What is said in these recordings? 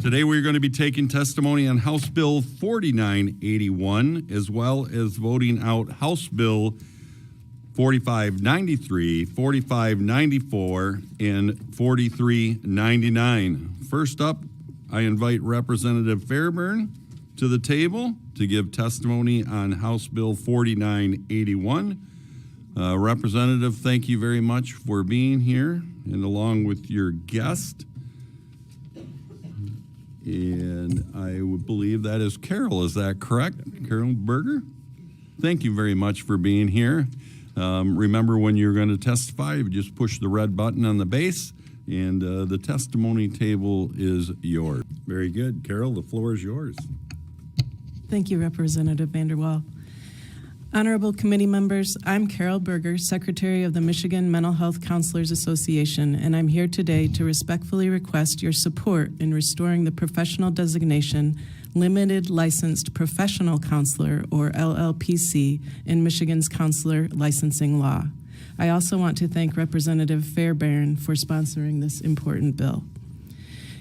Today we're going to be taking testimony on House Bill 4981, as well as voting out House Bill 4593, 4594, and 4399. First up, I invite Representative Fairbairn to the table to give testimony on House Bill 4981. Representative, thank you very much for being here, and along with your guest. And I would believe that is Carol. Is that correct? Carol Berger? Thank you very much for being here. Remember, when you're going to testify, you just push the red button on the base, and the testimony table is yours. Very good. Carol, the floor is yours. Thank you, Representative Vanderwall. Honorable committee members, I'm Carol Berger, Secretary of the Michigan Mental Health Counselors Association, and I'm here today to respectfully request your support in restoring the professional designation Limited Licensed Professional Counselor, or LLPC, in Michigan's counselor licensing law. I also want to thank Representative Fairbairn for sponsoring this important bill.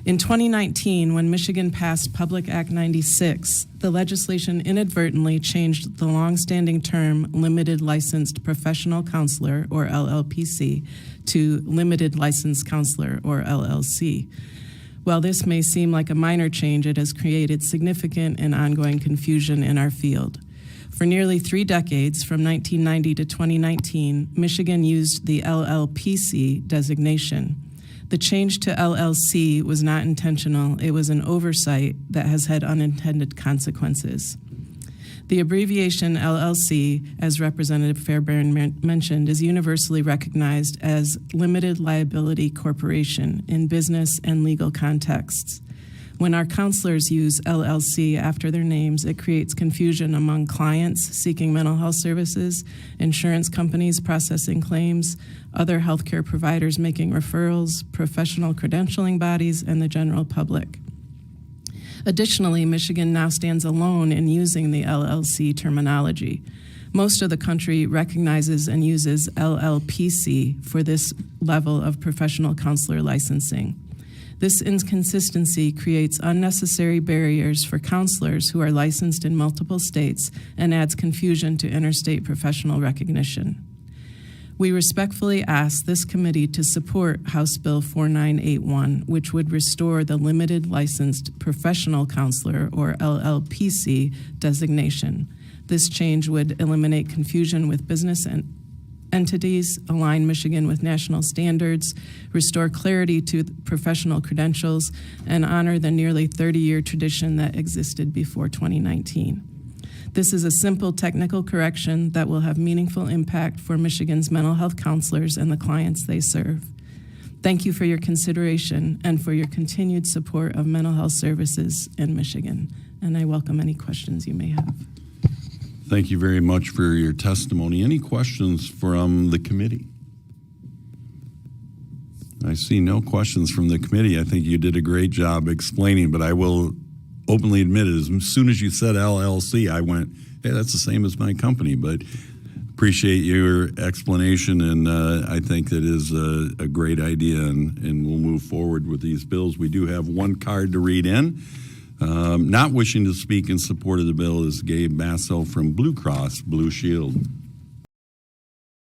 In 2019, when Michigan passed Public Act 96, the legislation inadvertently changed the longstanding term Limited Licensed Professional Counselor, or LLPC, to Limited Licensed Counselor, or LLC. While this may seem like a minor change, it has created significant and ongoing confusion in our field. For nearly 3 decades, from 1990 to 2019, Michigan used the LLPC designation. The change to LLC was not intentional. It was an oversight that has had unintended consequences. The abbreviation LLC, as Representative Fairbairn mentioned, is universally recognized as Limited Liability Corporation in business and legal contexts. When our counselors use LLC after their names, it creates confusion among clients seeking mental health services, insurance companies processing claims, other healthcare providers making referrals, professional credentialing bodies, and the general public. Additionally, Michigan now stands alone in using the LLC terminology. Most of the country recognizes and uses LLPC for this level of professional counselor licensing. This inconsistency creates unnecessary barriers for counselors who are licensed in multiple states and adds confusion to interstate professional recognition. We respectfully ask this committee to support House Bill 4981, which would restore the Limited Licensed Professional Counselor, or LLPC, designation. This change would eliminate confusion with business and entities, align Michigan with national standards, restore clarity to professional credentials, and honor the nearly 30-year tradition that existed before 2019. This is a simple technical correction that will have meaningful impact for Michigan's mental health counselors and the clients they serve. Thank you for your consideration and for your continued support of mental health services in Michigan. And I welcome any questions you may have. Thank you very much for your testimony. Any questions from the committee? I see no questions from the committee. I think you did a great job explaining, but I will openly admit it. As soon as you said LLC, I went, hey, that's the same as my company. But appreciate your explanation, and I think that is a great idea, and we'll move forward with these bills. We do have one card to read in. Not wishing to speak in support of the bill is Gabe Basso from Blue Cross Blue Shield.